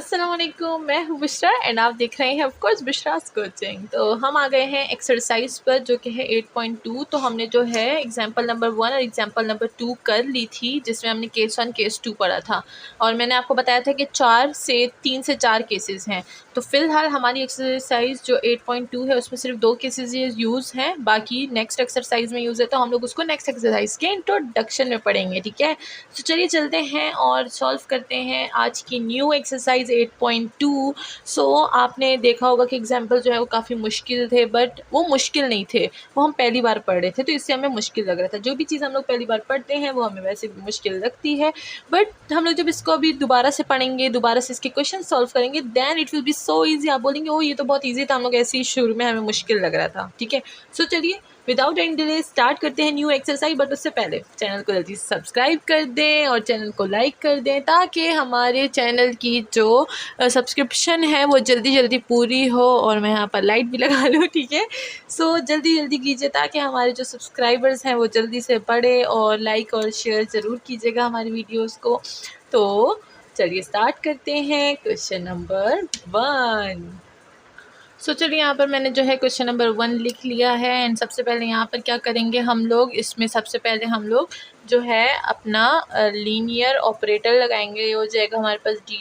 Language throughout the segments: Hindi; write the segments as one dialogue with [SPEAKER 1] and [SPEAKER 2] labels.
[SPEAKER 1] अस्सलाम वालेकुम, मैं हूँ बुशरा एंड आप देख रहे हैं ऑफ कोर्स बुशरास कोचिंग। तो हम आ गए हैं एक्सरसाइज पर जो कि है 8.2। तो हमने जो है एग्जांपल नंबर 1 और एग्जांपल नंबर 2 कर ली थी, जिसमें हमने केस 1 केस 2 पढ़ा था और मैंने आपको बताया था कि 3 से 4 केसेस हैं। तो फिलहाल हमारी एक्सरसाइज जो 8.2 है उसमें सिर्फ 2 केसेस यूज़ हैं, बाकी नेक्स्ट एक्सरसाइज में यूज़ है, तो हम लोग उसको नेक्स्ट एक्सरसाइज के इंट्रोडक्शन में पढ़ेंगे। ठीक है, तो चलिए चलते हैं और सॉल्व करते हैं आज की न्यू एक्सरसाइज 8.2। सो आपने देखा होगा कि एग्जाम्पल जो है वो काफ़ी मुश्किल थे, बट वो मुश्किल नहीं थे, वो हम पहली बार पढ़ रहे थे तो इससे हमें मुश्किल लग रहा था। जो भी चीज़ हम लोग पहली बार पढ़ते हैं वो हमें वैसे भी मुश्किल लगती है, बट हम लोग जब इसको अभी दोबारा से पढ़ेंगे, दोबारा से इसके क्वेश्चन सॉल्व करेंगे, then it will be so easy. आप बोलेंगे ओ ये तो बहुत ईजी था, हम लोग ऐसे ही शुरू में हमें मुश्किल लग रहा था। ठीक है, सो चलिए विदाउट एनी डिले स्टार्ट करते हैं न्यू एक्सरसाइज। बट उससे पहले चैनल को जल्दी सब्सक्राइब कर दें और चैनल को लाइक कर दें ताकि हमारे चैनल की जो सब्सक्रिप्शन है वो जल्दी जल्दी पूरी हो। और मैं यहाँ पर लाइट भी लगा लूँ। ठीक है, सो जल्दी जल्दी कीजिए ताकि हमारे जो सब्सक्राइबर्स हैं वो जल्दी से बढ़े, और लाइक और शेयर ज़रूर कीजिएगा हमारी वीडियोज़ को। तो चलिए स्टार्ट करते हैं क्वेश्चन नंबर 1। सो चलिए यहाँ पर मैंने जो है क्वेश्चन नंबर 1 लिख लिया है। एंड सबसे पहले यहाँ पर क्या करेंगे हम लोग, इसमें सबसे पहले हम लोग जो है अपना लीनियर ऑपरेटर लगाएंगे। ये हो जाएगा हमारे पास d² -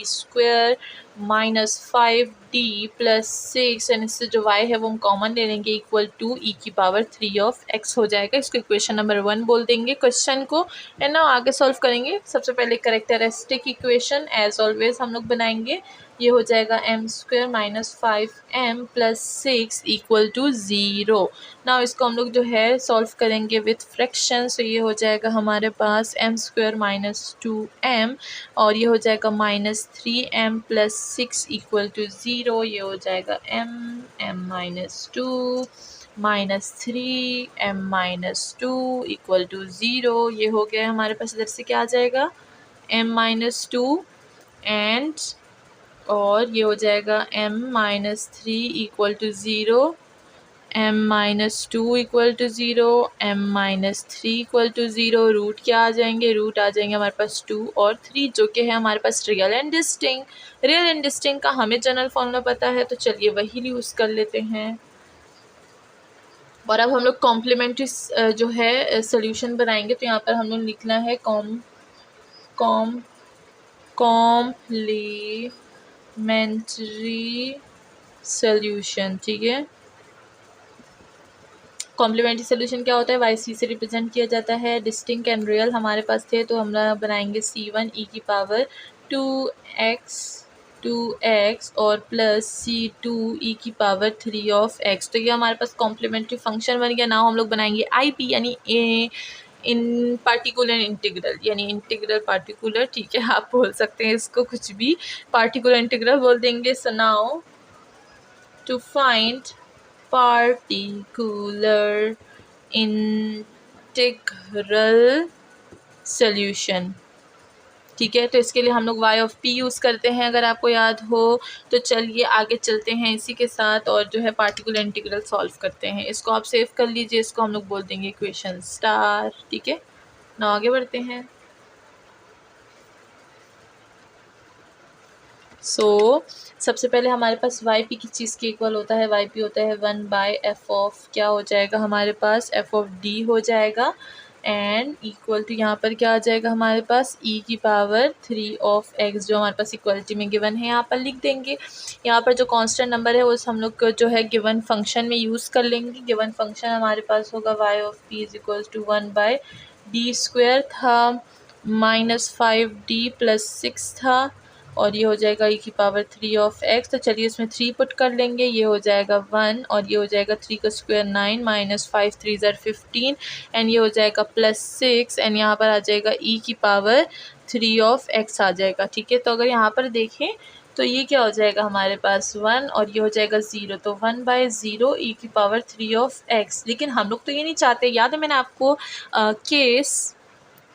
[SPEAKER 1] 5d + 6 एंड इससे जो y है वो हम कॉमन ले लेंगे इक्वल टू e⁻³ हो जाएगा। इसको इक्वेशन नंबर 1 बोल देंगे क्वेश्चन को। एंड ना आगे सॉल्व करेंगे। सबसे पहले करेक्टरिस्टिक इक्वेशन एज ऑलवेज हम लोग बनाएंगे। ये हो जाएगा m² - 5m + 6 = 0। नाउ इसको हम लोग जो है सॉल्व करेंगे विथ फ्रैक्शन। सो ये हो जाएगा हमारे पास m² - 2m और ये हो जाएगा -3m + 6 = 0। ये हो जाएगा m - 2 -3m - 2 = 0। ये हो गया हमारे पास। इधर से क्या आ जाएगा m - 2 एंड और ये हो जाएगा m - 3 = 0, m - 2 = 0, m - 3 = 0। रूट क्या आ जाएंगे, रूट आ जाएंगे हमारे पास 2 और 3 जो कि है हमारे पास real and distinct. Real and distinct का हमें जनरल फॉर्मूला पता है, तो चलिए वही यूज़ कर लेते हैं। और अब हम लोग कॉम्प्लीमेंट्री जो है सोल्यूशन बनाएंगे। तो यहाँ पर हम लोग लिखना है कॉम्प्लीमेंट्री सोल्यूशन। ठीक है, कॉम्प्लीमेंट्री सोल्यूशन क्या होता है, y से रिप्रेजेंट किया जाता है। डिस्टिंक्ट एंड रियल हमारे पास थे तो हम लोग बनाएंगे c1 e⁻2x और प्लस c2 e⁻3 तो ये हमारे पास कॉम्प्लीमेंट्री फंक्शन बन गया। नाउ हम लोग बनाएंगे IP यानी इन पार्टिकुलर इंटीग्रल, यानी इंटीग्रल पार्टिकुलर। ठीक है, आप बोल सकते हैं इसको कुछ भी, पार्टिकुलर इंटीग्रल बोल देंगे। So now to find particular integral solution। ठीक है, तो इसके लिए हम लोग y(p) यूज़ करते हैं, अगर आपको याद हो। तो चलिए आगे चलते हैं इसी के साथ और जो है पार्टिकुलर इंटीग्रल सॉल्व करते हैं। इसको आप सेव कर लीजिए, इसको हम लोग बोल देंगे इक्वेशन स्टार। ठीक है, ना आगे बढ़ते हैं। सबसे पहले हमारे पास yp किस चीज़ के इक्वल होता है, yp होता है 1/f ऑफ क्या हो जाएगा हमारे पास f(d) हो जाएगा एंड इक्वल टू यहाँ पर क्या आ जाएगा हमारे पास e⁻3 जो हमारे पास इक्वलिटी में गिवन है यहाँ पर लिख देंगे। यहाँ पर जो कांस्टेंट नंबर है वो हम लोग जो है गिवन फंक्शन में यूज़ कर लेंगे। गिवन फंक्शन हमारे पास होगा y(p) = 1/d² था, -5d + 6 था और ये हो जाएगा e⁻3 तो चलिए इसमें 3 पुट कर लेंगे। ये हो जाएगा 1 और ये हो जाएगा 3 का स्क्वायर 9 -5 3 = 15 एंड ये हो जाएगा +6 एंड यहाँ पर आ जाएगा e⁻3 आ जाएगा। ठीक है, तो अगर यहाँ पर देखें तो ये क्या हो जाएगा हमारे पास 1 और ये हो जाएगा 0, तो 1/0 e⁻3। लेकिन हम लोग तो ये नहीं चाहते। याद है मैंने आपको केस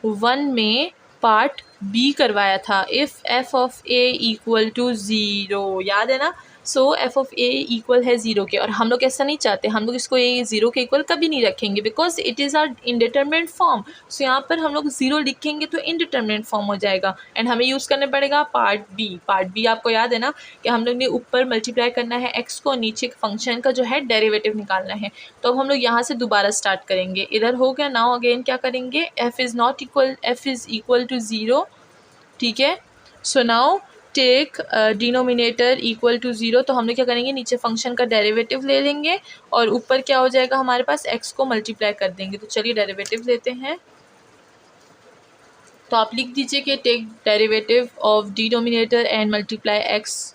[SPEAKER 1] 1 में पार्ट B करवाया था, इफ़ f(a) = 0, याद है ना। सो एफ ऑफ ए इक्वल है ज़ीरो के, और हम लोग ऐसा नहीं चाहते, हम लोग इसको ए ज़ीरो के इक्वल कभी नहीं रखेंगे because it is are indeterminate form. So यहाँ पर हम लोग ज़ीरो लिखेंगे तो इनडिटरमिनेट फॉर्म हो जाएगा, एंड हमें यूज़ करना पड़ेगा पार्ट बी। पार्ट बी आपको याद है ना कि हम लोग ने ऊपर मल्टीप्लाई करना है एक्स को, नीचे फंक्शन का जो है डेरिवेटिव निकालना है। तो अब हम लोग यहाँ से दोबारा स्टार्ट करेंगे, इधर हो गया। नाउ अगेन क्या करेंगे, f is equal to zero, ठीक है। So now take denominator equal to zero, तो हम लोग क्या करेंगे, नीचे फंक्शन का डेरिवेटिव ले लेंगे और ऊपर क्या हो जाएगा हमारे पास, एक्स को मल्टीप्लाई कर देंगे। तो चलिए डेरिवेटिव लेते हैं, तो आप लिख दीजिए कि take derivative of denominator and multiply x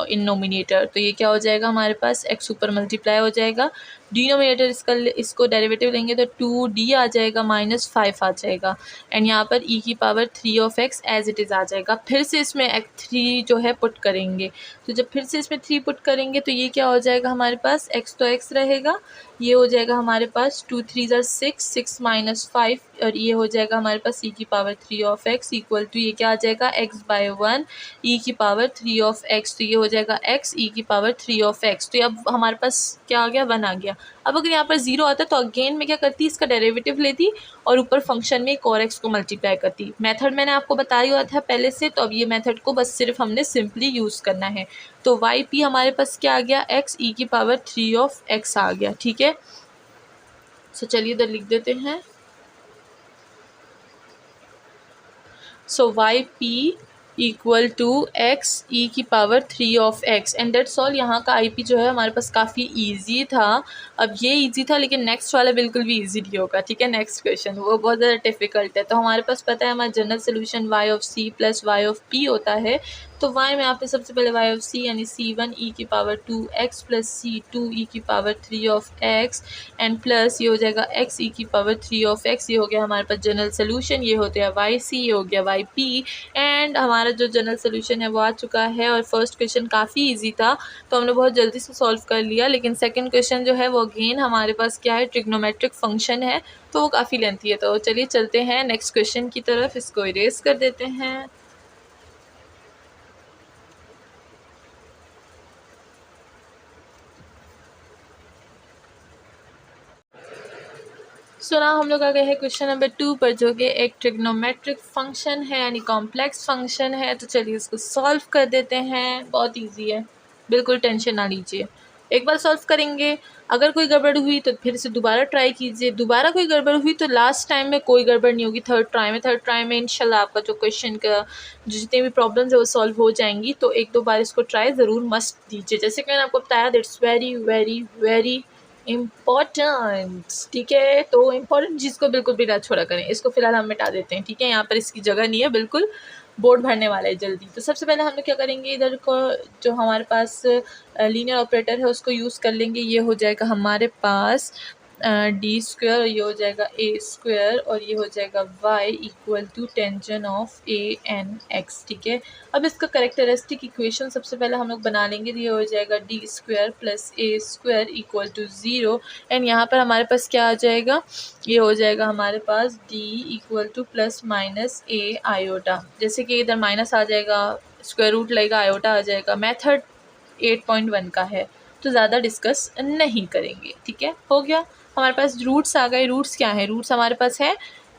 [SPEAKER 1] in numerator. तो ये क्या हो जाएगा हमारे पास, एक्स ऊपर मल्टीप्लाई हो जाएगा, डिनोमिनेटर इसको डेरिवेटिव लेंगे तो 2d आ जाएगा माइनस 5 आ जाएगा, एंड यहाँ पर e की power 3 of x as it is आ जाएगा। फिर से इसमें 3 जो है पुट करेंगे, तो जब फिर से इसमें 3 पुट करेंगे तो ये क्या हो जाएगा हमारे पास, x तो x रहेगा, ये हो जाएगा हमारे पास 2 3 ज़ा 6, 6 माइनस 5, और ये हो जाएगा हमारे पास e की power 3 of x equal to ये क्या आ जाएगा, x बाय 1 e की पावर 3 ऑफ x, तो ये हो जाएगा x e की पावर 3 ऑफ x। तो अब हमारे पास क्या आ गया, 1 आ गया। अब अगर यहाँ पर 0 आता तो अगेन मैं क्या करती, इसका डेरिवेटिव लेती और ऊपर फंक्शन में एक और x को मल्टीप्लाई करती। मेथड मैंने आपको बता ही हुआ था पहले से, तो अब ये मेथड को बस सिर्फ हमने सिंपली यूज़ करना है। तो वाई पी हमारे पास क्या आ गया, x e की पावर 3 ऑफ x आ गया, ठीक है। सो चलिए इधर लिख देते हैं, so y p equal to x e की power 3 of x, and that's all. यहाँ का आई पी जो है हमारे पास काफ़ी ईजी था। अब ये ईजी था लेकिन नेक्स्ट वाला बिल्कुल भी ईजी नहीं होगा, ठीक है। नेक्स्ट क्वेश्चन वो बहुत ज़्यादा डिफिकल्ट है। तो हमारे पास पता है हमारा general solution y of c plus y of p होता है। तो वाई में आपने सबसे पहले वाई ऑफ सी यानी C1 ई की पावर 2x प्लस C2 ई की power 3 of x, and plus ये हो जाएगा x ई की पावर 3 ऑफ एक्स। ये हो गया हमारे पास जनरल सोल्यूशन, ये होते हैं वाई सी, ये हो गया वाई पी, एंड हमारा जो जनरल सोल्यूशन है वो आ चुका है। और फर्स्ट क्वेश्चन काफ़ी इजी था तो हमने बहुत जल्दी से सॉल्व कर लिया, लेकिन सेकंड क्वेश्चन जो है वो अगेन हमारे पास क्या है, ट्रिग्नोमेट्रिक फंक्शन है, तो वो काफ़ी लेंथी है। तो चलिए चलते हैं नेक्स्ट क्वेश्चन की तरफ, इसको इरेज कर देते हैं। सो ना हम लोग आ गए हैं क्वेश्चन नंबर 2 पर, जो कि एक ट्रिग्नोमेट्रिक फंक्शन है यानी कॉम्प्लेक्स फंक्शन है। तो चलिए इसको सॉल्व कर देते हैं, बहुत इजी है, बिल्कुल टेंशन ना लीजिए। एक बार सॉल्व करेंगे, अगर कोई गड़बड़ हुई तो फिर से दोबारा ट्राई कीजिए, दोबारा कोई गड़बड़ हुई तो लास्ट टाइम में कोई गड़बड़ नहीं होगी, थर्ड ट्राई में इंशाल्लाह आपका जो क्वेश्चन का जो जितनी भी प्रॉब्लम्स है वो सॉल्व हो जाएंगी। तो एक दो बार इसको ट्राई ज़रूर मस्ट दीजिए, जैसे कि मैंने आपको बताया that's very very very important, ठीक है। तो इम्पॉर्टेंट चीज़ को बिल्कुल भी ना छोड़ा करें, इसको फिलहाल हम मिटा देते हैं, ठीक है। यहाँ पर इसकी जगह नहीं है, बिल्कुल बोर्ड भरने वाला है जल्दी। तो सबसे पहले हम लोग क्या करेंगे, इधर को जो हमारे पास लीनियर ऑपरेटर है उसको यूज़ कर लेंगे। ये हो जाएगा हमारे पास डी स्क्वायर, ये हो जाएगा ए स्क्वायर, और ये हो जाएगा y equal to tangent of a n x, ठीक है। अब इसका कैरेक्टरिस्टिक इक्वेशन सबसे पहले हम लोग बना लेंगे, तो ये हो जाएगा d square plus a square equal to 0, and यहाँ पर हमारे पास क्या आ जाएगा, ये हो जाएगा हमारे पास d equal to plus minus a iota. जैसे कि इधर माइनस आ जाएगा, स्क्वायर रूट लगेगा, आयोटा आ जाएगा। मेथड 8.1 का है तो ज़्यादा डिस्कस नहीं करेंगे, ठीक है। हो गया हमारे पास रूट्स आ गए। रूट्स क्या है, रूट्स हमारे पास है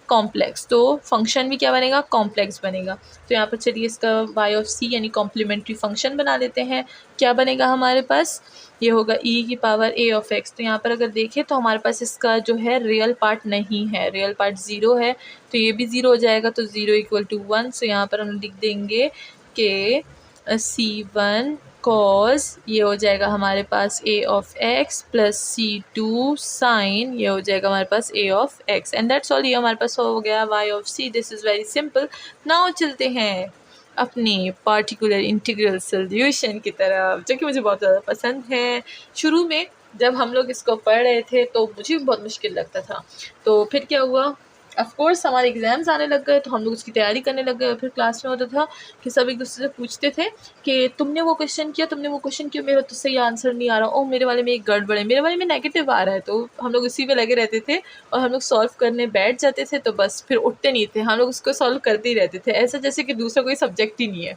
[SPEAKER 1] कॉम्प्लेक्स, तो फंक्शन भी क्या बनेगा, कॉम्प्लेक्स बनेगा। तो यहाँ पर चलिए इसका वाई ऑफ सी यानी कॉम्प्लीमेंट्री फंक्शन बना लेते हैं। क्या बनेगा हमारे पास, ये होगा ई की पावर ए ऑफ एक्स। तो यहाँ पर अगर देखें तो हमारे पास इसका जो है रियल पार्ट नहीं है, रियल पार्ट 0 है, तो ये भी 0 हो जाएगा, तो 0 इक्वल टू 1। सो यहाँ पर हम लिख देंगे कि C1 कॉज, ये हो जाएगा हमारे पास a of x plus C2 sine, ये हो जाएगा हमारे पास a of x, and that's all. ये हमारे पास हो गया y of c. This is very simple. Now चलते हैं अपने पार्टिकुलर इंटीग्रल सोल्यूशन की तरफ, जो कि मुझे बहुत ज़्यादा पसंद है। शुरू में जब हम लोग इसको पढ़ रहे थे तो मुझे भी बहुत मुश्किल लगता था, तो फिर क्या हुआ, ऑफ कोर्स हमारे एग्ज़ाम्स आने लग गए तो हम लोग उसकी तैयारी करने लग गए। फिर क्लास में होता था कि सब एक दूसरे से पूछते थे कि तुमने वो क्वेश्चन किया, मेरा तो सही आंसर नहीं आ रहा, ओ मेरे वाले में एक गड़बड़ है, मेरे वाले में नेगेटिव आ रहा है। तो हम लोग उसी में लगे रहते थे और हम लोग सॉल्व करने बैठ जाते थे, तो बस फिर उठते नहीं थे, हम लोग उसको सॉल्व करते ही रहते थे, ऐसा जैसे कि दूसरा कोई सब्जेक्ट ही नहीं है।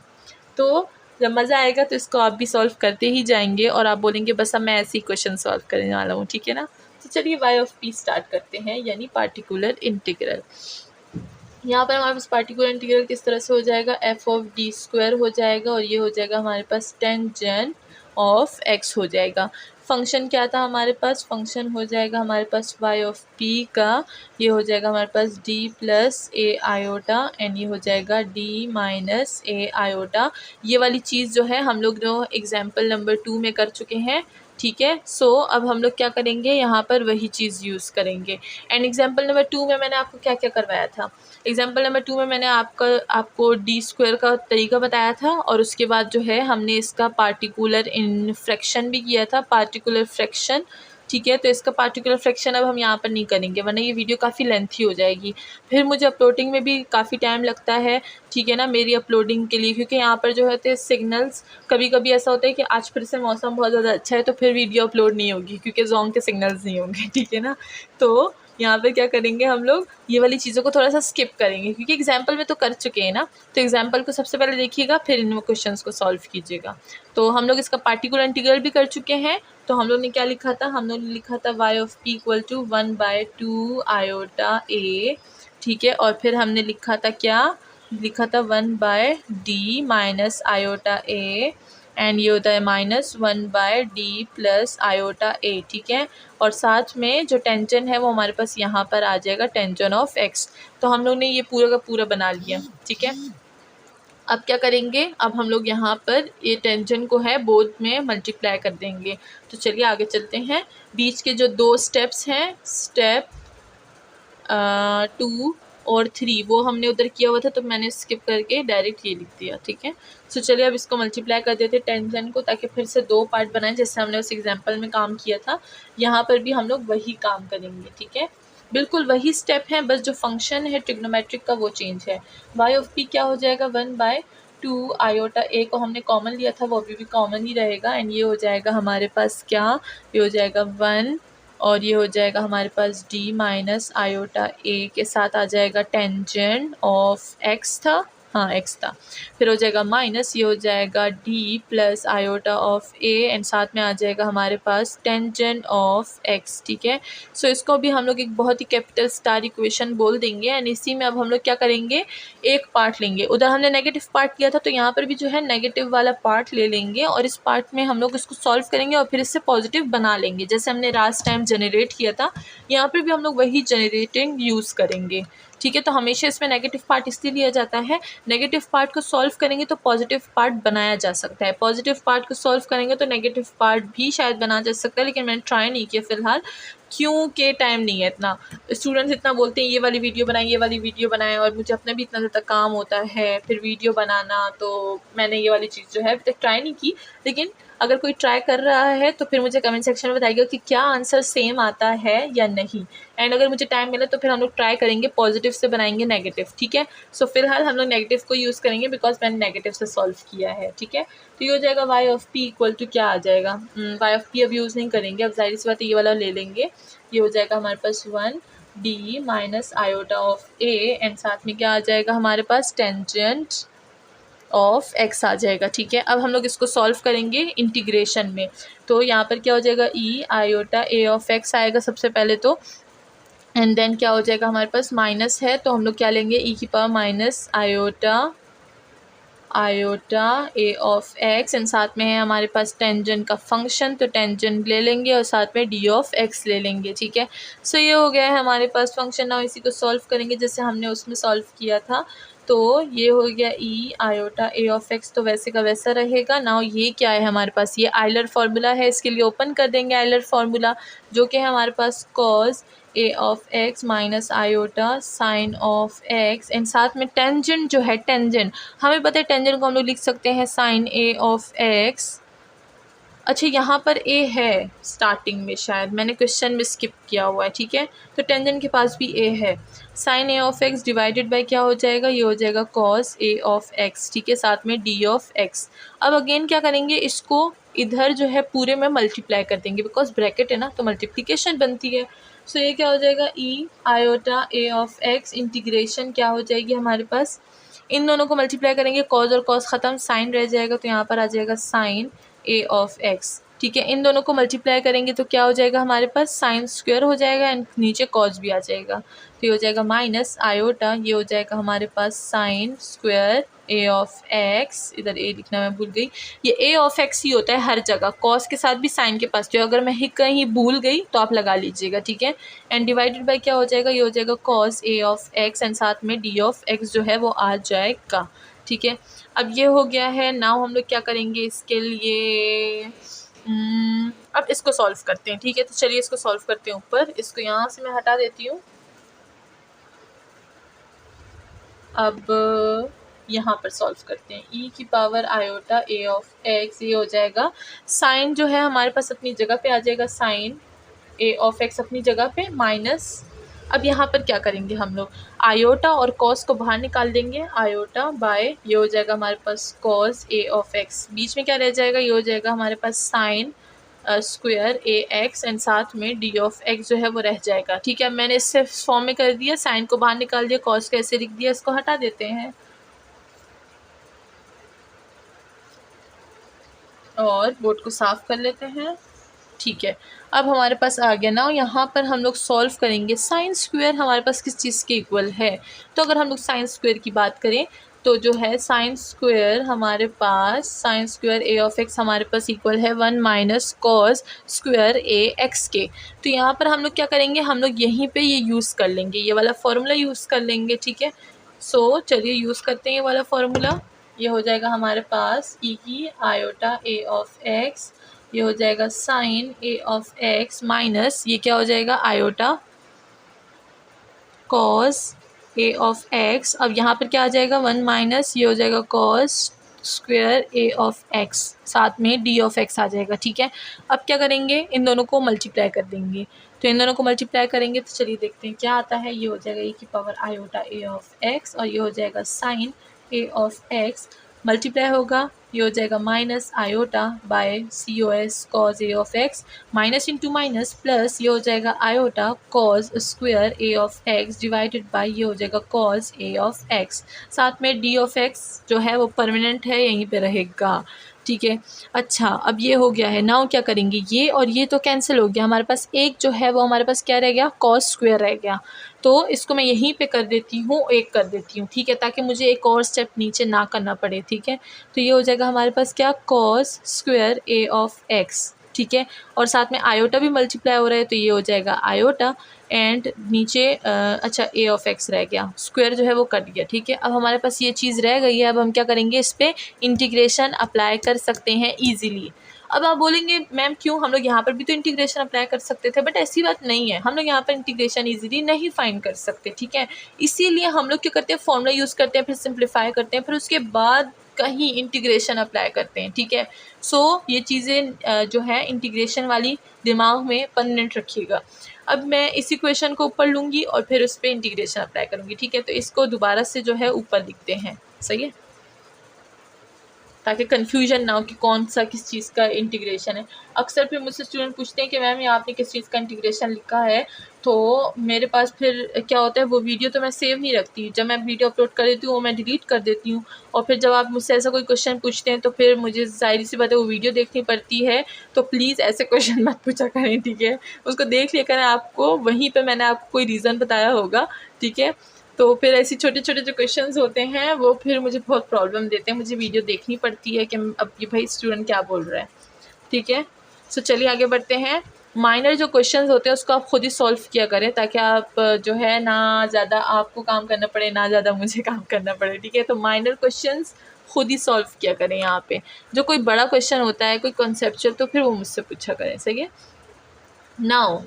[SPEAKER 1] तो जब मज़ा आएगा तो इसको आप भी सॉल्व करते ही जाएंगे और आप बोलेंगे बस अब मैं ऐसे ही क्वेश्चन सॉल्व करने वाला हूँ, ठीक है ना। तो चलिए y ऑफ p स्टार्ट करते हैं, यानी पार्टिकुलर इंटीग्रल। यहाँ पर हमारे पास पार्टिकुलर इंटीग्रल किस तरह से हो जाएगा, एफ ऑफ डी स्क्वायर हो जाएगा और ये हो जाएगा हमारे पास टेंजेंट ऑफ एक्स हो जाएगा। फंक्शन क्या था हमारे पास, फंक्शन हो जाएगा हमारे पास y ऑफ p का, ये हो जाएगा हमारे पास d plus A iota and ये हो जाएगा d माइनस ए आयोटा। ये वाली चीज़ जो है हम लोग जो एग्जाम्पल नंबर 2 में कर चुके हैं, ठीक है। सो अब हम लोग क्या करेंगे, यहाँ पर वही चीज़ यूज़ करेंगे। एंड एग्जाम्पल नंबर 2 में मैंने आपको क्या क्या करवाया था, एग्जाम्पल नंबर 2 में मैंने आपको डी स्क्वायर का तरीका बताया था और उसके बाद जो है हमने इसका पार्टिकुलर इन फ्रैक्शन भी किया था, पार्टिकुलर फ्रैक्शन, ठीक है। तो इसका पार्टिकुलर फ्रैक्शन अब हम यहाँ पर नहीं करेंगे वरना ये वीडियो काफ़ी लेंथी हो जाएगी, फिर मुझे अपलोडिंग में भी काफ़ी टाइम लगता है, ठीक है ना, मेरी अपलोडिंग के लिए, क्योंकि यहाँ पर जो है सिग्नल्स कभी कभी ऐसा होता है कि आज फिर से मौसम बहुत ज़्यादा अच्छा है तो फिर वीडियो अपलोड नहीं होगी क्योंकि जोंग के सिग्नल्स नहीं होंगे, ठीक है ना। तो यहाँ पे क्या करेंगे हम लोग, ये वाली चीज़ों को थोड़ा सा स्किप करेंगे क्योंकि एग्जाम्पल में तो कर चुके हैं ना। तो एग्जाम्पल को सबसे पहले देखिएगा फिर इन क्वेश्चंस को सॉल्व कीजिएगा। तो हम लोग इसका पार्टिकुलर इंटीग्रल भी कर चुके हैं। तो हम लोग ने क्या लिखा था, हम लोग ने लिखा था y of p equal to 1/2 iota a, ठीक है। और फिर हमने लिखा था क्या, लिखा था 1/d minus iota a and ये होता है -1/d प्लस आयोटा a, ठीक है। और साथ में जो टेंजन है वो हमारे पास यहाँ पर आ जाएगा टेंजन ऑफ x। तो हम लोग ने ये पूरा का पूरा बना लिया, ठीक है। अब क्या करेंगे, अब हम लोग यहाँ पर ये टेंजन को है बोथ में मल्टीप्लाई कर देंगे। तो चलिए आगे चलते हैं। बीच के जो 2 स्टेप्स हैं, स्टेप 2 और 3 वो हमने उधर किया हुआ था तो मैंने स्किप करके डायरेक्ट ये लिख दिया, ठीक है। सो चलिए अब इसको मल्टीप्लाई कर देते हैं टेंजन को, ताकि फिर से 2 पार्ट बनाएं जैसे हमने उस एग्जांपल में काम किया था। यहाँ पर भी हम लोग वही काम करेंगे, ठीक है, बिल्कुल वही स्टेप है, बस जो फंक्शन है ट्रिग्नोमेट्रिक का वो चेंज है। y ऑफ p क्या हो जाएगा, 1/2 आयोटा a को हमने कॉमन लिया था वो अभी भी कॉमन ही रहेगा एंड ये हो जाएगा हमारे पास क्या, ये हो जाएगा 1 और ये हो जाएगा हमारे पास d माइनस आयोटा a के साथ आ जाएगा टेंजेंट ऑफ x था, हाँ x था, फिर हो जाएगा माइनस, ये हो जाएगा d plus iota of a and साथ में आ जाएगा हमारे पास टेंजेंट ऑफ x, ठीक है। सो इसको भी हम लोग एक बहुत ही कैपिटल स्टार इक्वेशन बोल देंगे एंड इसी में अब हम लोग क्या करेंगे, एक पार्ट लेंगे, उधर हमने नेगेटिव पार्ट किया था तो यहाँ पर भी जो है नेगेटिव वाला पार्ट ले लेंगे और इस पार्ट में हम लोग इसको सॉल्व करेंगे और फिर इससे पॉजिटिव बना लेंगे जैसे हमने लास्ट टाइम जनरेट किया था। यहाँ पर भी हम लोग वही जनरेटिंग यूज़ करेंगे, ठीक है। तो हमेशा इसमें नेगेटिव पार्ट इसलिए लिया जाता है, नेगेटिव पार्ट को सॉल्व करेंगे तो पॉजिटिव पार्ट बनाया जा सकता है, पॉजिटिव पार्ट को सॉल्व करेंगे तो नेगेटिव पार्ट भी शायद बनाया जा सकता है, लेकिन मैंने ट्राई नहीं किया फ़िलहाल क्योंकि टाइम नहीं है इतना। स्टूडेंट्स इतना बोलते हैं ये वाली वीडियो बनाएं, ये वाली वीडियो बनाएं और मुझे अपना भी इतना ज़्यादा काम होता है फिर वीडियो बनाना, तो मैंने ये वाली चीज़ जो है अभी तक ट्राई नहीं की। लेकिन अगर कोई ट्राई कर रहा है तो फिर मुझे कमेंट सेक्शन में बताइएगा कि क्या आंसर सेम आता है या नहीं, एंड अगर मुझे टाइम मिला तो फिर हम लोग ट्राई करेंगे पॉजिटिव से बनाएंगे नेगेटिव, ठीक है। सो फिलहाल हम लोग नेगेटिव को यूज़ करेंगे बिकॉज मैंने नेगेटिव से सॉल्व किया है, ठीक है। तो ये हो जाएगा y of p equal to क्या आ जाएगा, y ऑफ p अब यूज़ नहीं करेंगे, अब जाहिर सी बात ये वाला ले लेंगे, ये हो जाएगा हमारे पास 1d minus iota of a and साथ में क्या आ जाएगा हमारे पास टेंजेंट ऑफ x आ जाएगा, ठीक है। अब हम लोग इसको सॉल्व करेंगे इंटीग्रेशन में, तो यहाँ पर क्या हो जाएगा e iota a of x आएगा सबसे पहले तो, एंड देन क्या हो जाएगा हमारे पास माइनस है तो हम लोग क्या लेंगे e की power minus iota a of x and साथ में है हमारे पास टेंजेंट का फंक्शन तो टेंजेंट ले लेंगे और साथ में d ऑफ x ले लेंगे, ठीक है। सो ये हो गया है हमारे पास फंक्शन। नाउ इसी को सॉल्व करेंगे जैसे हमने उसमें सॉल्व किया था, तो ये हो गया e iota a of x तो वैसे का वैसा रहेगा। नाउ ये क्या है हमारे पास, ये आइलर फार्मूला है, इसके लिए ओपन कर देंगे आइलर फार्मूला जो कि है हमारे पास cos a of x minus iota sign of x and साथ में टेंजेंट जो है, टेंजेंट हमें पता है टेंजेंट को हम लोग लिख सकते हैं साइन a ऑफ x। अच्छा यहाँ पर a है स्टार्टिंग में, शायद मैंने क्वेश्चन में स्किप किया हुआ है, ठीक है। तो टेंजेंट के पास भी a है, sine a of x divided by क्या हो जाएगा, ये हो जाएगा cos a ऑफ x, ठीक है, साथ में d ऑफ x। अब अगेन क्या करेंगे, इसको इधर जो है पूरे में मल्टीप्लाई कर देंगे बिकॉज ब्रैकेट है ना तो मल्टीप्लिकेशन बनती है। सो ये क्या हो जाएगा e iota a of x integration क्या हो जाएगी हमारे पास, इन दोनों को मल्टीप्लाई करेंगे, कॉज और कॉस ख़त्म, साइन रह जाएगा, तो यहाँ पर आ जाएगा साइन ए ऑफ एक्स। ठीक है, इन दोनों को मल्टीप्लाई करेंगे तो क्या हो जाएगा हमारे पास, साइन स्क्वायर हो जाएगा एंड नीचे कॉस भी आ जाएगा, तो ये हो जाएगा माइनस आयोटा, ये हो जाएगा हमारे पास sine square a of x, इधर ए लिखना मैं भूल गई, ये ए ऑफ एक्स ही होता है हर जगह, कॉस के साथ भी साइन के पास, जो अगर मैं कहीं भूल गई तो आप लगा लीजिएगा। ठीक है, एंड डिवाइडेड बाय क्या हो जाएगा, ये हो जाएगा cos a of x and साथ में डी ऑफ एक्स जो है वो आ जाएगा। ठीक है, अब ये हो गया है। नाउ हम लोग क्या करेंगे इसके लिए, अब इसको सॉल्व करते हैं। ठीक है, तो चलिए इसको सॉल्व करते हैं। ऊपर इसको यहाँ से मैं हटा देती हूँ। अब यहाँ पर सॉल्व करते हैं, ई की power iota a of x, ये हो जाएगा साइन जो है हमारे पास अपनी जगह पे आ जाएगा, साइन ए ऑफ एक्स अपनी जगह पे माइनस, अब यहाँ पर क्या करेंगे हम लोग, आयोटा और कॉस को बाहर निकाल देंगे, आयोटा बाय ये हो जाएगा हमारे पास कॉस ए ऑफ एक्स, बीच में क्या रह जाएगा, ये हो जाएगा हमारे पास sine square a x and साथ में डी ऑफ एक्स जो है वो रह जाएगा। ठीक है, मैंने इससे फॉर्म में कर दिया, साइन को बाहर निकाल दिया, कॉस को ऐसे लिख दिया, इसको हटा देते हैं और बोर्ड को साफ कर लेते हैं। ठीक है, अब हमारे पास आ गया ना, यहाँ पर हम लोग सॉल्व करेंगे, साइन स्क्वायर हमारे पास किस चीज़ के इक्वल है, तो अगर हम लोग साइन स्क्वायर की बात करें तो जो है साइन स्क्वायर हमारे पास, sine square a of x हमारे पास इक्वल है 1 minus cos square a x के। तो यहाँ पर हम लोग क्या करेंगे, हम लोग यहीं पे ये यूज़ कर लेंगे, ये वाला फार्मूला यूज़ कर लेंगे। ठीक है, सो चलिए यूज़ करते हैं ये वाला फार्मूला। ये हो जाएगा हमारे पास ई की आयोटा ए ऑफ एक्स, ये हो जाएगा sine a of x minus ये क्या हो जाएगा iota cos a of x, अब यहाँ पर क्या आ जाएगा 1 माइनस ये हो जाएगा cos square a of x, साथ में डी ऑफ एक्स आ जाएगा। ठीक है, अब क्या करेंगे, इन दोनों को मल्टीप्लाई कर देंगे, तो इन दोनों को मल्टीप्लाई करेंगे तो चलिए देखते हैं क्या आता है। ये हो जाएगा ए की power iota a of x और ये हो जाएगा sine a of x, multiply होगा, ये हो जाएगा minus iota by c o s cos a of x, minus into minus plus ये हो जाएगा iota cos square a of x divided by ये हो जाएगा कॉज ए ऑफ एक्स, साथ में डी ऑफ एक्स जो है वो परमानेंट है, यहीं पे रहेगा। ठीक है, अच्छा अब ये हो गया है। नाउ क्या करेंगे, ये और ये तो कैंसिल हो गया, हमारे पास एक जो है वो हमारे पास क्या रह गया, कॉस स्क्वायर रह गया, तो इसको मैं यहीं पे कर देती हूँ, एक कर देती हूँ। ठीक है, ताकि मुझे एक और स्टेप नीचे ना करना पड़े। ठीक है, तो ये हो जाएगा हमारे पास क्या, cos square a of x. ठीक है, और साथ में आयोटा भी मल्टीप्लाई हो रहा है, तो ये हो जाएगा आयोटा एंड नीचे अच्छा ए ऑफ एक्स रह गया, स्क्वायर जो है वो कट गया। ठीक है, अब हमारे पास ये चीज़ रह गई है, अब हम क्या करेंगे, इस पर इंटीग्रेशन अप्लाई कर सकते हैं ईजीली। अब आप बोलेंगे मैम क्यों, हम लोग यहाँ पर भी तो इंटीग्रेशन अप्लाई कर सकते थे, बट ऐसी बात नहीं है, हम लोग यहाँ पर इंटीग्रेशन इजीली नहीं फाइंड कर सकते। ठीक है, इसीलिए हम लोग क्या करते हैं, फॉर्मूला यूज़ करते हैं, फिर सिंप्लीफाई करते हैं, फिर उसके बाद कहीं इंटीग्रेशन अप्लाई करते हैं। ठीक है, सो ये चीज़ें जो है इंटीग्रेशन वाली दिमाग में परमानेंट रखिएगा। अब मैं इसी क्वेश्चन को ऊपर लूँगी और फिर उस पर इंटीग्रेशन अप्लाई करूँगी। ठीक है, तो इसको दोबारा से जो है ऊपर लिखते हैं, सही है, ताकि कन्फ्यूजन ना हो कि कौन सा किस चीज़ का इंटीग्रेशन है। अक्सर फिर मुझसे स्टूडेंट पूछते हैं कि मैम ये आपने किस चीज़ का इंटीग्रेशन लिखा है, तो मेरे पास फिर क्या होता है, वो वीडियो तो मैं सेव नहीं रखती, जब मैं वीडियो अपलोड कर देती हूँ वो मैं डिलीट कर देती हूँ, और फिर जब आप मुझसे ऐसा कोई क्वेश्चन पूछते हैं तो फिर मुझे ज़ाहिर सी बात है वो वीडियो देखनी पड़ती है, तो प्लीज़ ऐसे क्वेश्चन मत पूछा करें। ठीक है, उसको देख लिया करें, आपको वहीं पर मैंने आपको कोई रीज़न बताया होगा। ठीक है, तो फिर ऐसे छोटे छोटे जो क्वेश्चंस होते हैं वो फिर मुझे बहुत प्रॉब्लम देते हैं, मुझे वीडियो देखनी पड़ती है कि अब ये भाई स्टूडेंट क्या बोल रहा है। ठीक है, सो चलिए आगे बढ़ते हैं। माइनर जो क्वेश्चंस होते हैं उसको आप खुद ही सॉल्व किया करें, ताकि आप जो है ना ज़्यादा आपको काम करना पड़े ना ज़्यादा मुझे काम करना पड़े। ठीक है, तो माइनर क्वेश्चंस खुद ही सॉल्व किया करें। यहाँ पे जो कोई बड़ा क्वेश्चन होता है, कोई कॉन्सेप्चुअल, तो फिर वो मुझसे पूछा करें। सही है, नाउ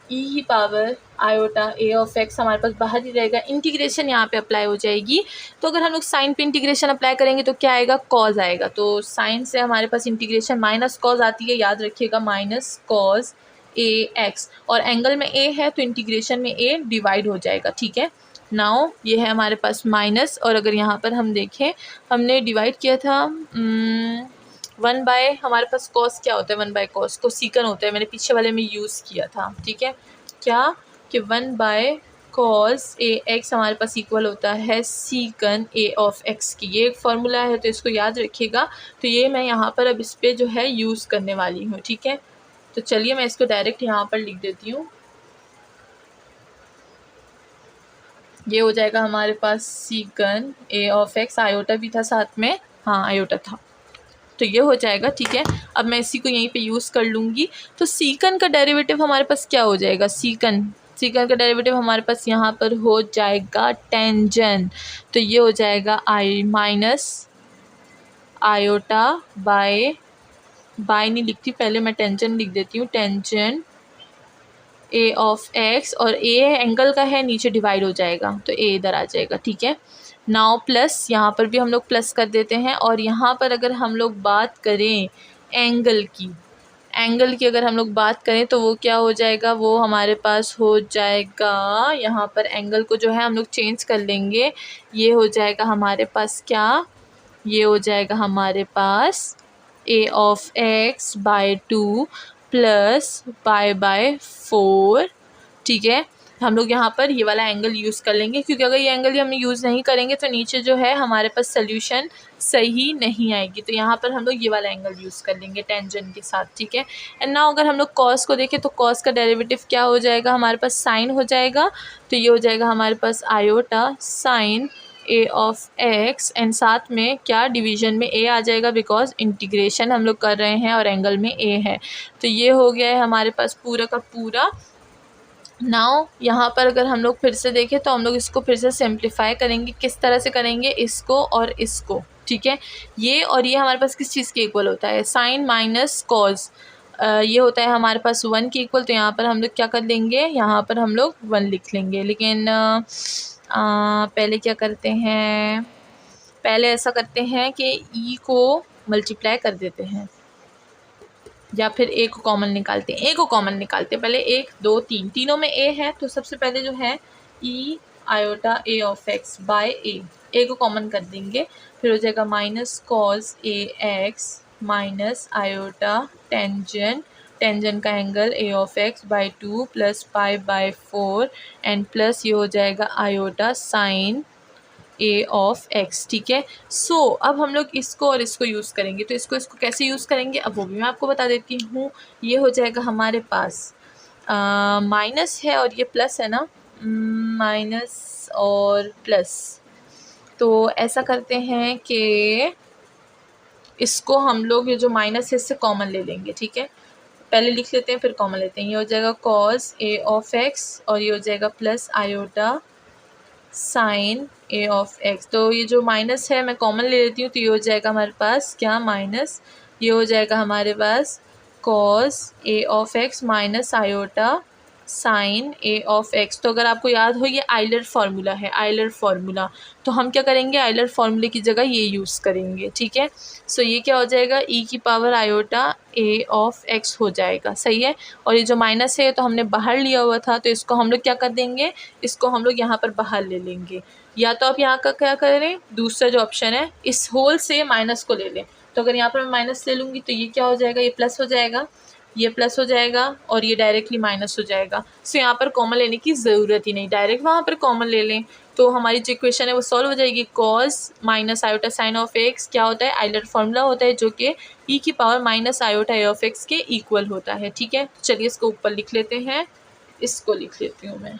[SPEAKER 1] ई की power iota a of x हमारे पास बाहर ही रहेगा, इंटीग्रेशन यहाँ पे अप्लाई हो जाएगी, तो अगर हम लोग साइन पे इंटीग्रेशन अप्लाई करेंगे तो क्या आएगा, कॉज आएगा, तो साइन से हमारे पास इंटीग्रेशन माइनस कॉज आती है, याद रखिएगा माइनस कॉज ए एक्स, और एंगल में ए है तो इंटीग्रेशन में ए डिवाइड हो जाएगा। ठीक है, नाउ ये है हमारे पास माइनस, और अगर यहाँ पर हम देखें हमने डिवाइड किया था 1 बाय, हमारे पास कॉस क्या होता है, 1 बाय कॉस को सीकन होता है, मैंने पीछे वाले में यूज़ किया था। ठीक है, क्या कि 1 बाय कॉस ए एक्स हमारे पास इक्वल होता है सीकन ए ऑफ एक्स की। ये एक फार्मूला है तो इसको याद रखिएगा। तो ये मैं यहाँ पर अब इस पर जो है यूज़ करने वाली हूँ, ठीक है। तो चलिए मैं इसको डायरेक्ट यहाँ पर लिख देती हूँ। ये हो जाएगा हमारे पास सीकन ए ऑफ एक्स, आयोटा भी था साथ में, हाँ आयोटा था, तो ये हो जाएगा, ठीक है। अब मैं इसी को यहीं पे यूज़ कर लूँगी। तो सीकन का डेरिवेटिव हमारे पास क्या हो जाएगा, सीकन का डेरिवेटिव हमारे पास यहाँ पर हो जाएगा टेंजन। तो ये हो जाएगा आई माइनस आयोटा बाय नहीं लिखती, पहले मैं टेंजन लिख देती हूँ, टेंजन ए ऑफ एक्स, और ए एंगल का है, नीचे डिवाइड हो जाएगा तो ए इधर आ जाएगा, ठीक है। नाउ प्लस, यहाँ पर भी हम लोग प्लस कर देते हैं। और यहाँ पर अगर हम लोग बात करें एंगल की अगर हम लोग बात करें तो वो क्या हो जाएगा, वो हमारे पास हो जाएगा, यहाँ पर एंगल को जो है हम लोग चेंज कर लेंगे। ये हो जाएगा हमारे पास क्या, ये हो जाएगा हमारे पास a of x by 2 plus pi by 4, ठीक है। हम लोग यहाँ पर ये वाला एंगल यूज़ कर लेंगे, क्योंकि अगर ये एंगल हम यूज़ नहीं करेंगे तो नीचे जो है हमारे पास सोल्यूशन सही नहीं आएगी। तो यहाँ पर हम लोग ये वाला एंगल यूज़ कर लेंगे टेंजेंट के साथ, ठीक है। एंड नाउ अगर हम लोग कॉस को देखें तो कॉस का डेरिवेटिव क्या हो जाएगा, हमारे पास साइन हो जाएगा। तो ये हो जाएगा हमारे पास iota sine a of x, and साथ में क्या डिवीज़न में ए आ जाएगा, बिकॉज इंटीग्रेशन हम लोग कर रहे हैं और एंगल में ए है। तो ये हो गया है हमारे पास पूरा का पूरा। नाउ यहाँ पर अगर हम लोग फिर से देखें तो हम लोग इसको फिर से सिंप्लीफाई करेंगे। किस तरह से करेंगे, इसको और इसको, ठीक है। ये और ये हमारे पास किस चीज़ के इक्वल होता है, साइन माइनस कॉस, ये होता है हमारे पास 1 के इक्वल। तो यहाँ पर हम लोग क्या कर लेंगे, यहाँ पर हम लोग 1 लिख लेंगे। लेकिन पहले क्या करते हैं, पहले ऐसा करते हैं कि ई को मल्टीप्लाई कर देते हैं, या फिर ए को कॉमन निकालते हैं। ए को कॉमन निकालते हैं पहले, 1 2 3 तीनों में ए है, तो सबसे पहले जो है e iota a of x by a को कॉमन कर देंगे। फिर हो जाएगा minus cos a x minus iota tangent का angle a of x by 2 plus pi by 4, and plus ये हो जाएगा iota sine a of x, ठीक है। सो अब हम लोग इसको और इसको यूज़ करेंगे। तो इसको कैसे यूज़ करेंगे, अब वो भी मैं आपको बता देती हूँ। ये हो जाएगा हमारे पास माइनस है और ये प्लस है ना, माइनस और प्लस। तो ऐसा करते हैं कि इसको हम लोग, ये जो माइनस है इससे कॉमन ले लेंगे, ठीक है। पहले लिख लेते हैं फिर कॉमन लेते हैं। ये हो जाएगा कॉस ए ऑफ एक्स और ये हो जाएगा plus iota sine a of x. तो ये जो माइनस है मैं कॉमन ले लेती हूँ, तो ये हो जाएगा हमारे पास क्या, माइनस, ये हो जाएगा हमारे पास cos a of x minus iota sine a of x. तो अगर आपको याद हो ये आइलर फार्मूला है, आइलर फार्मूला, तो हम क्या करेंगे, आइलर फार्मूले की जगह ये यूज़ करेंगे, ठीक है। सो ये क्या हो जाएगा, ई की power iota a of x हो जाएगा, सही है। और ये जो माइनस है तो हमने बाहर लिया हुआ था, तो इसको हम लोग क्या कर देंगे, इसको हम लोग यहाँ पर बाहर ले लेंगे। या तो आप यहाँ का क्या करें, दूसरा जो ऑप्शन है इस होल से माइनस को ले लें। तो अगर यहाँ पर मैं माइनस ले लूँगी तो ये क्या हो जाएगा, ये प्लस हो जाएगा, ये प्लस हो जाएगा और ये डायरेक्टली माइनस हो जाएगा। सो यहाँ पर कॉमन लेने की ज़रूरत ही नहीं, डायरेक्ट वहाँ पर कॉमन ले लें तो हमारी जो इक्वेशन है वो सॉल्व हो जाएगी। Cos minus iota sign of x क्या होता है, आइलर फार्मूला होता है, जो कि ई की power minus iota a of x के इक्वल होता है, ठीक है। चलिए इसको ऊपर लिख लेते हैं, इसको लिख लेती हूँ मैं,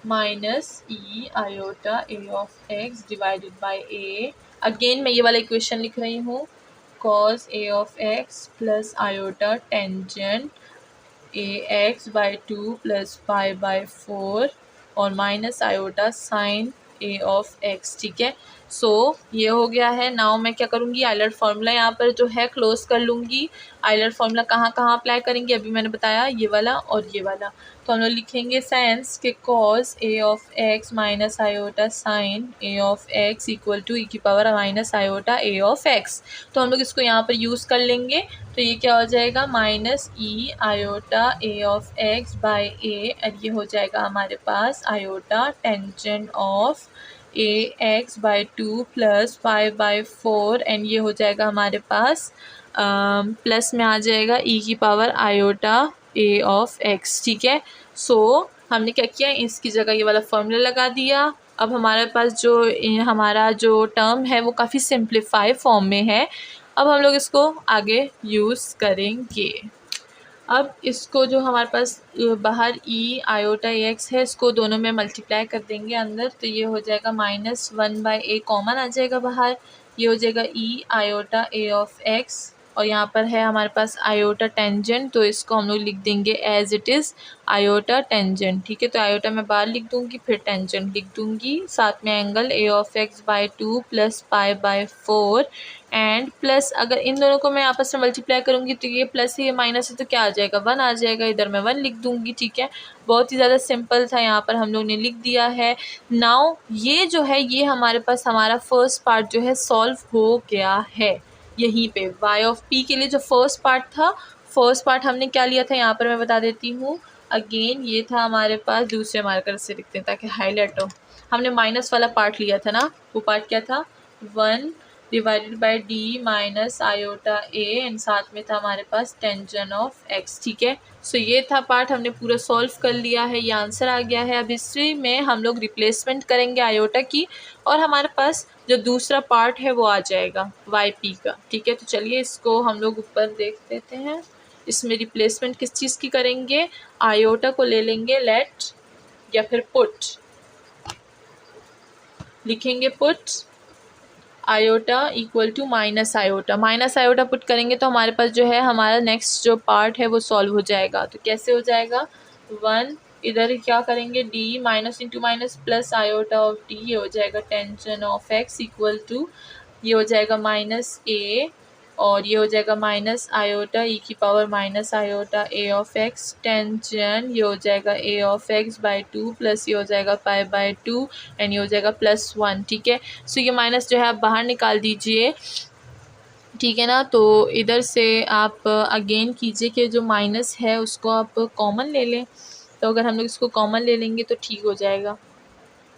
[SPEAKER 1] minus e iota a of x divided by A. Again मैं ये वाला इक्वेशन लिख रही हूँ, cos a of x plus iota tangent A x by 2 plus pi by 4 और minus iota sine a of x, ठीक है। सो ये हो गया है। नाउ मैं क्या करूँगी, आइलर फार्मूला यहाँ पर जो है क्लोज कर लूँगी। आइलर फार्मूला कहाँ कहाँ अप्लाई करेंगे, अभी मैंने बताया ये वाला और ये वाला। तो हम लोग लिखेंगे सेंस के cos a of x minus iota sine a of x equal to e की power minus iota a of x. तो हम लोग इसको यहाँ पर यूज़ कर लेंगे। तो ये क्या हो जाएगा, minus e iota a of x by a, और ये हो जाएगा हमारे पास iota tangent of a x by 2 plus pi by 4, and ये हो जाएगा हमारे पास प्लस में आ जाएगा ई की power iota a of x, ठीक है। सो हमने क्या किया, इसकी जगह ये वाला फॉर्मूला लगा दिया। अब हमारे पास जो हमारा जो टर्म है वो काफ़ी सिंप्लीफाई फॉर्म में है। अब हम लोग इसको आगे यूज़ करेंगे। अब इसको जो हमारे पास बाहर ई आयोटा ए एक्स है, इसको दोनों में मल्टीप्लाई कर देंगे अंदर, तो ये हो जाएगा -1/a कॉमन आ जाएगा बाहर। ये हो जाएगा ई आयोटा ए ऑफ एक्स, और यहाँ पर है हमारे पास आयोटा टेंजेंट, तो इसको हम लोग लिख देंगे as it is iota tangent. ठीक है, तो आयोटा मैं बाहर लिख दूँगी, फिर टेंजेंट लिख दूँगी, साथ में angle a of x by 2 plus pi by 4 and plus, अगर इन दोनों को मैं आपस में मल्टीप्लाई करूँगी तो ये प्लस है ये माइनस है तो क्या आ जाएगा, 1 आ जाएगा, इधर मैं 1 लिख दूँगी। ठीक है, बहुत ही ज़्यादा सिंपल था, यहाँ पर हम लोग ने लिख दिया है। नाउ ये जो है ये हमारे पास हमारा फर्स्ट पार्ट जो है सॉल्व हो गया है। यहीं पे y ऑफ p के लिए जो फर्स्ट पार्ट था, फर्स्ट पार्ट हमने क्या लिया था यहाँ पर मैं बता देती हूँ अगेन। ये था हमारे पास, दूसरे मार्कर से लिखते हैं ताकि हाईलाइट हो। हमने माइनस वाला पार्ट लिया था ना, वो पार्ट क्या था, 1 divided by D minus iota A, and साथ में था हमारे पास टेंजन ऑफ एक्स। ठीक है, सो ये था पार्ट, हमने पूरा सॉल्व कर लिया है, ये आंसर आ गया है। अब इसी में हम लोग रिप्लेसमेंट करेंगे आयोटा की, और हमारे पास जो दूसरा पार्ट है वो आ जाएगा वाई पी का। ठीक है, तो चलिए इसको हम लोग ऊपर देख लेते हैं। इसमें रिप्लेसमेंट किस चीज़ की करेंगे, आयोटा को ले लेंगे लेट, या फिर पुट लिखेंगे, put iota equal to minus iota put करेंगे तो हमारे पास जो है हमारा नेक्स्ट जो पार्ट है वो सॉल्व हो जाएगा। तो कैसे हो जाएगा, 1 इधर क्या करेंगे, d minus into minus plus iota of d, ये हो जाएगा tangent of x equal to, ये हो जाएगा माइनस ए, और ये हो जाएगा माइनस आयोटा ई की power minus iota a of x tangent, ये हो जाएगा a of x by 2 plus ये हो जाएगा पाई बाई 2 एंड ये हो जाएगा +1। ठीक है, सो ये माइनस जो है आप बाहर निकाल दीजिए। ठीक है ना, तो इधर से आप अगेन कीजिए कि जो माइनस है उसको आप कॉमन ले लें। तो अगर हम लोग इसको कॉमन ले लेंगे तो ठीक हो जाएगा,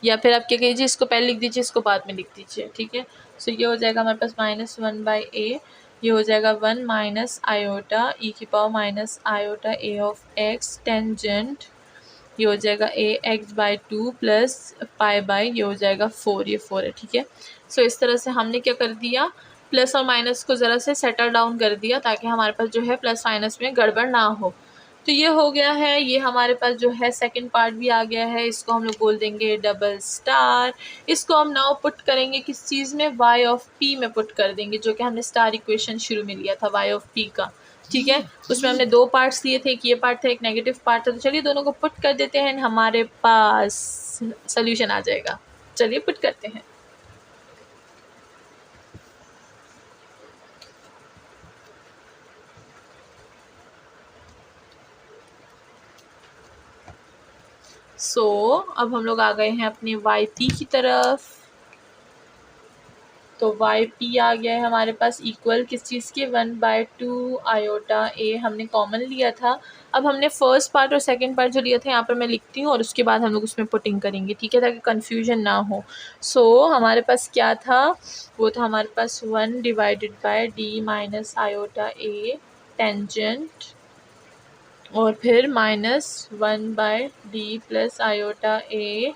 [SPEAKER 1] या फिर आप क्या कीजिए, इसको पहले लिख दीजिए, इसको बाद में लिख दीजिए। ठीक है, सो ये हो जाएगा हमारे पास -1/a, ये हो जाएगा 1 माइनस आयोटा ई की power minus iota a of x tangent, ये हो जाएगा a x by 2 plus pi by, ये हो जाएगा 4, ये 4 है। ठीक है, सो इस तरह से हमने क्या कर दिया, प्लस और माइनस को ज़रा से सेटल डाउन कर दिया ताकि हमारे पास जो है प्लस माइनस में गड़बड़ ना हो। तो ये हो गया है, ये हमारे पास जो है सेकंड पार्ट भी आ गया है, इसको हम लोग बोल देंगे डबल स्टार। इसको हम नाउ पुट करेंगे किस चीज़ में, y ऑफ p में पुट कर देंगे, जो कि हमने स्टार इक्वेशन शुरू में लिया था y ऑफ p का। ठीक है, उसमें हमने 2 पार्ट्स लिए थे, एक ये पार्ट था एक नेगेटिव पार्ट था, तो चलिए दोनों को पुट कर देते हैं, हमारे पास सोल्यूशन आ जाएगा। चलिए पुट करते हैं। अब हम लोग आ गए हैं अपने वाई पी की तरफ। तो वाई पी आ गया है हमारे पास इक्वल किस चीज़ के, 1/2 आयोटा ए हमने कॉमन लिया था। अब हमने फर्स्ट पार्ट और सेकंड पार्ट जो लिया था यहाँ पर मैं लिखती हूँ, और उसके बाद हम लोग उसमें पुटिंग करेंगे। ठीक है, ताकि कन्फ्यूजन ना हो। हमारे पास क्या था, वो था हमारे पास 1 divided by D minus iota A tangent, और फिर -1/d plus iota A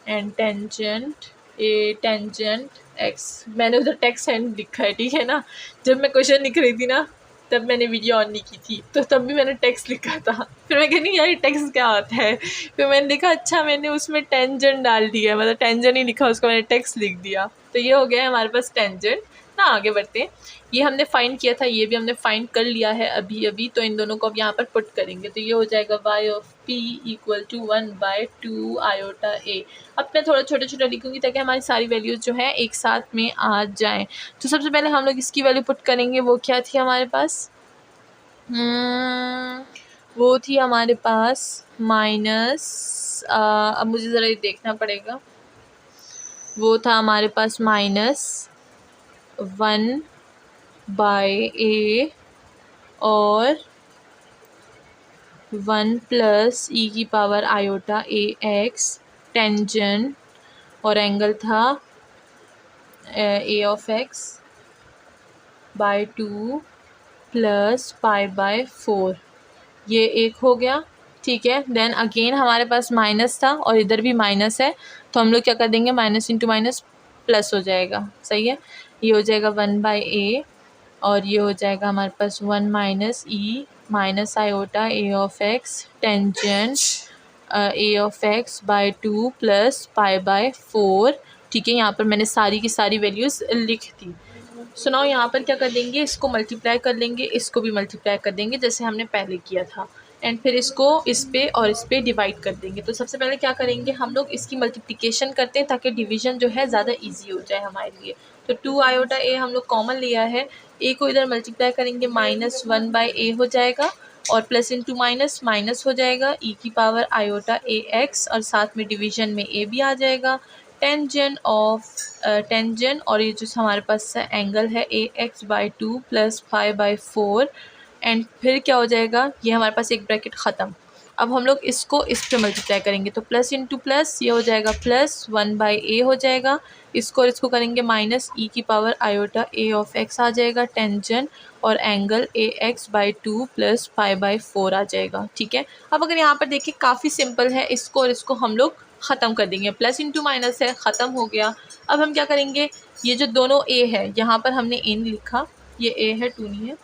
[SPEAKER 1] and tangent A tangent x. मैंने उधर टेक्स्ट एंड लिखा है। ठीक है ना, जब मैं क्वेश्चन लिख रही थी ना तब मैंने वीडियो ऑन नहीं की थी, तो तब भी मैंने टेक्स्ट लिखा था। फिर मैं कहनी यार ये टेक्स्ट क्या होता है, फिर मैंने लिखा अच्छा मैंने उसमें टेंजेंट डाल दिया, मतलब टेंजेंट ही लिखा, उसको मैंने टेक्स्ट लिख दिया। तो ये हो गया है हमारे पास टेंजेंट ना। आगे बढ़ते हैं, ये हमने फाइंड किया था, ये भी हमने फाइंड कर लिया है अभी अभी, तो इन दोनों को अब यहाँ पर पुट करेंगे। तो ये हो जाएगा y of p equal to 1/2 iota a। अब मैं थोड़ा छोटा छोटा लिखूंगी ताकि हमारी सारी वैल्यूज़ जो है एक साथ में आ जाएं। तो सबसे पहले हम लोग इसकी वैल्यू पुट करेंगे, वो क्या थी हमारे पास, वो थी हमारे पास माइनस, अब मुझे ज़रा ये देखना पड़ेगा, वो था हमारे पास -1/a और 1 प्लस ई की power iota a x tangent, और एंगल था a of x by 2 plus pi by 4, ये एक हो गया। ठीक है। देन अगेन हमारे पास माइनस था और इधर भी माइनस है, तो हम लोग क्या कर देंगे, माइनस इंटू माइनस प्लस हो जाएगा। सही है, ये हो जाएगा 1/a और ये हो जाएगा हमारे पास 1 minus e minus iota a of x tangent a of x by 2 plus π/4। ठीक है, यहाँ पर मैंने सारी की सारी वैल्यूज़ लिख दी। सो नाउ यहाँ पर क्या कर देंगे, इसको मल्टीप्लाई कर लेंगे, इसको भी मल्टीप्लाई कर देंगे जैसे हमने पहले किया था, एंड फिर इसको इस पे और इस पे डिवाइड कर देंगे। तो सबसे पहले क्या करेंगे, हम लोग इसकी मल्टीप्लिकेशन करते हैं ताकि डिवीजन जो है ज़्यादा इजी हो जाए हमारे लिए। तो 2 आयोटा ए हम लोग कॉमन लिया है, ए को इधर मल्टीप्लाई करेंगे -1/a हो जाएगा और प्लस इंटू माइनस माइनस हो जाएगा ई की पावर आयोटा ए एक्स और साथ में डिवीजन में ए भी आ जाएगा। टेंजेंट ऑफ टेंजेंट और ये जो हमारे पास एंगल है ax/2 प्लस 5/4 एंड फिर क्या हो जाएगा, ये हमारे पास एक ब्रैकेट ख़त्म। अब हम लोग इसको इस पे मल्टीप्लाई करेंगे तो प्लस इंटू प्लस ये हो जाएगा प्लस 1/a हो जाएगा, इसको और इसको करेंगे माइनस ई की power iota a of x आ जाएगा टेंजेंट और एंगल ax/2 प्लस 5/4 आ जाएगा। ठीक है, अब अगर यहाँ पर देखिए काफ़ी सिंपल है, इसको और इसको हम लोग ख़त्म कर देंगे, प्लस इंटू माइनस है ख़त्म हो गया। अब हम क्या करेंगे, ये जो दोनों ए है यहाँ पर हमने ए नहीं लिखा, ये ए है 2 नहीं है,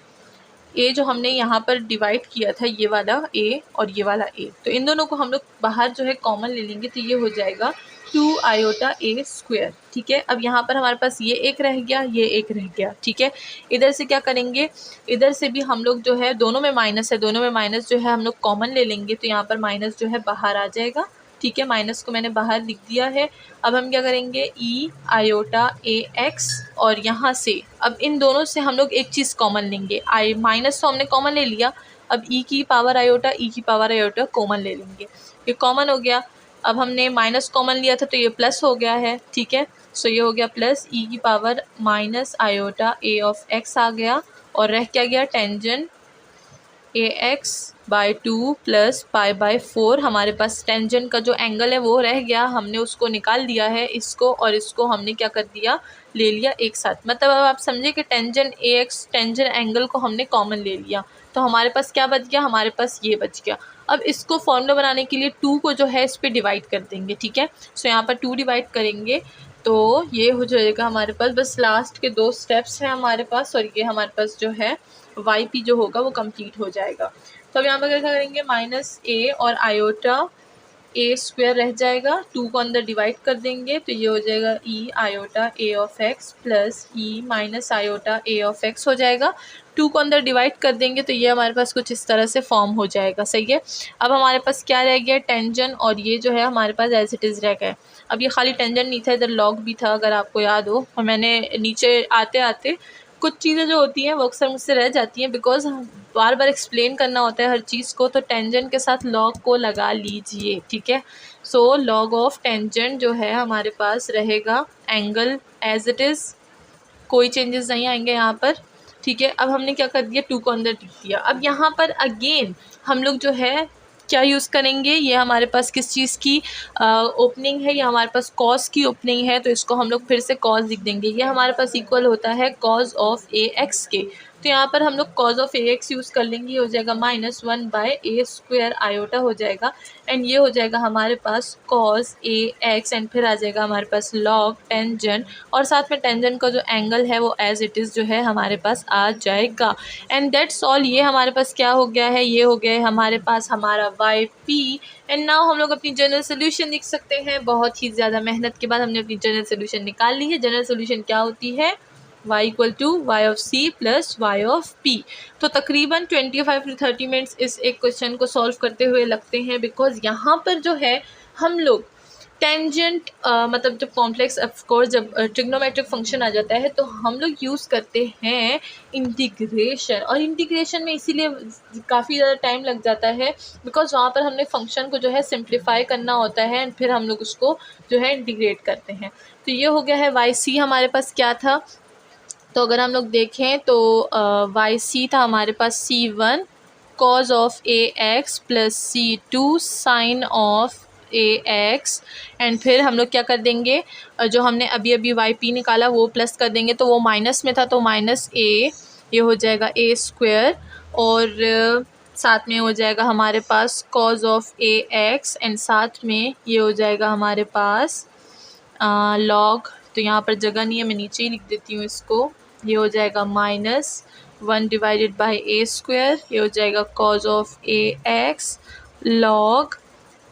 [SPEAKER 1] ए जो हमने यहाँ पर डिवाइड किया था ये वाला ए और ये वाला ए, तो इन दोनों को हम लोग बाहर जो है कॉमन ले लेंगे तो ये हो जाएगा 2 आयोटा ए स्क्वायर। ठीक है, अब यहाँ पर हमारे पास ये एक रह गया, ये एक रह गया। ठीक है, इधर से क्या करेंगे, इधर से भी हम लोग जो है दोनों में माइनस है, दोनों में माइनस जो है हम लोग कॉमन ले लेंगे तो यहाँ पर माइनस जो है बाहर आ जाएगा। ठीक है, माइनस को मैंने बाहर लिख दिया है। अब हम क्या करेंगे, ई आयोटा ए एक्स और यहाँ से अब इन दोनों से हम लोग एक चीज़ कॉमन लेंगे, आई माइनस तो हमने कॉमन ले लिया, अब ई की पावर आयोटा कॉमन ले लेंगे, ये कॉमन हो गया। अब हमने माइनस कॉमन लिया था तो ये प्लस हो गया है। ठीक है, सो ये हो गया प्लस ई की power minus iota a of x आ गया और रह क्या गया टेंजेंट ax/2 प्लस π/4। हमारे पास टेंजेंट का जो एंगल है वो रह गया, हमने उसको निकाल दिया है, इसको और इसको हमने क्या कर दिया, ले लिया एक साथ। मतलब अब आप समझे कि टेंजेंट ax टेंजेंट एंगल को हमने कॉमन ले लिया, तो हमारे पास क्या बच गया, हमारे पास ये बच गया। अब इसको फॉर्मूला बनाने के लिए 2 को जो है इस पर डिवाइड कर देंगे। ठीक है, सो यहाँ पर 2 डिवाइड करेंगे तो ये हो जाएगा हमारे पास, बस लास्ट के 2 स्टेप्स हैं हमारे पास और ये हमारे पास जो है वाई पी जो होगा वो कंप्लीट हो जाएगा। तो अब यहाँ पर क्या करेंगे, माइनस ए और आयोटा ए स्क्वायर रह जाएगा, 2 को अंदर डिवाइड कर देंगे तो ये हो जाएगा ई iota a of x plus E minus iota a of x हो जाएगा। 2 को अंदर डिवाइड कर देंगे तो ये हमारे पास कुछ इस तरह से फॉर्म हो जाएगा। सही है, अब हमारे पास क्या रह गया, टेंजेंट और ये जो है हमारे पास एज इट इज़ रह गया। अब ये खाली टेंजेंट नहीं था, इधर लॉग भी था अगर आपको याद हो, और मैंने नीचे आते आते कुछ चीज़ें जो होती हैं वो अक्सर मुझसे रह जाती हैं बिकॉज बार बार एक्सप्लेन करना होता है हर चीज़ को, तो टेंजेंट के साथ लॉग को लगा लीजिए। ठीक है, सो लॉग ऑफ टेंजेंट जो है हमारे पास रहेगा एंगल एज इट इज़, कोई चेंजेस नहीं आएंगे यहाँ पर। ठीक है, अब हमने क्या कर दिया, 2 को अंदर लिख दिया। अब यहाँ पर अगेन हम लोग जो है क्या यूज़ करेंगे, ये हमारे पास किस चीज़ की ओपनिंग है, ये हमारे पास कॉस की ओपनिंग है, तो इसको हम लोग फिर से कॉस लिख देंगे। ये हमारे पास इक्वल होता है कॉस ऑफ ए एक्स के, तो यहाँ पर हम लोग cos of a x use कर लेंगे, ये हो जाएगा -1/a स्क्वायर आयोटा हो जाएगा एंड ये हो जाएगा हमारे पास कॉस ए एक्स एंड फिर आ जाएगा हमारे पास लॉग टेंजेंट और साथ में टेंजेंट का जो एंगल है वो एज इट इज़ जो है हमारे पास आ जाएगा। एंड दैट्स ऑल, ये हमारे पास क्या हो गया है, ये हो गया है हमारे पास हमारा वाई पी। एंड नाउ हम लोग अपनी जनरल सोल्यूशन लिख सकते हैं। बहुत ही ज़्यादा मेहनत के बाद हमने अपनी जनरल सोल्यूशन निकाल ली है। जनरल सोल्यूशन क्या होती है, y equal to y of c plus y of p. तो तकरीबन 25 to 30 मिनट्स इस एक क्वेश्चन को सॉल्व करते हुए लगते हैं बिकॉज यहाँ पर जो है हम लोग टेंजेंट मतलब जब कॉम्प्लेक्स ऑफकोर्स जब ट्रिग्नोमेट्रिक फंक्शन आ जाता है तो हम लोग यूज़ करते हैं इंटीग्रेशन, और इंटीग्रेशन में इसीलिए काफ़ी ज़्यादा टाइम लग जाता है बिकॉज वहाँ पर हमने फंक्शन को जो है सिंप्लीफाई करना होता है एंड फिर हम लोग उसको जो है इंटीग्रेट करते हैं। तो ये हो गया है वाई सी। हमारे पास क्या था, तो अगर हम लोग देखें तो वाई सी था हमारे पास C1 cos of a x plus C2 sine of a x and फिर हम लोग क्या कर देंगे, जो हमने अभी अभी वाई पी निकाला वो प्लस कर देंगे, तो वो माइनस में था तो माइनस ए, ये हो जाएगा ए स्क्वायर और साथ में हो जाएगा हमारे पास cos of a x and साथ में ये हो जाएगा हमारे पास लॉग, तो यहाँ पर जगह नहीं है, मैं नीचे ही लिख देती हूँ इसको। ये हो जाएगा -1 डिवाइडेड बाई ए स्क्वायर, ये हो जाएगा cos of a x log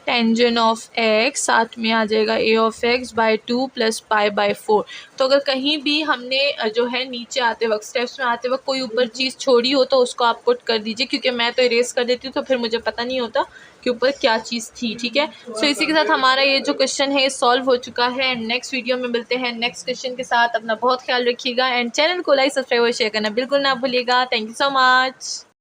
[SPEAKER 1] tangent of x, साथ में आ जाएगा a of x by 2 plus pi by 4। तो अगर कहीं भी हमने जो है नीचे आते वक्त स्टेप्स में आते वक्त कोई ऊपर चीज़ छोड़ी हो तो उसको आप पुट कर दीजिए, क्योंकि मैं तो इरेज कर देती हूँ तो फिर मुझे पता नहीं होता कि ऊपर क्या चीज़ थी। ठीक है, सो इसी के साथ हमारा ये जो क्वेश्चन है सॉल्व हो चुका है एंड नेक्स्ट वीडियो में मिलते हैं नेक्स्ट क्वेश्चन के साथ। अपना बहुत ख्याल रखिएगा एंड चैनल को लाइक सब्सक्राइब और शेयर करना बिल्कुल ना भूलिएगा। Thank you so much.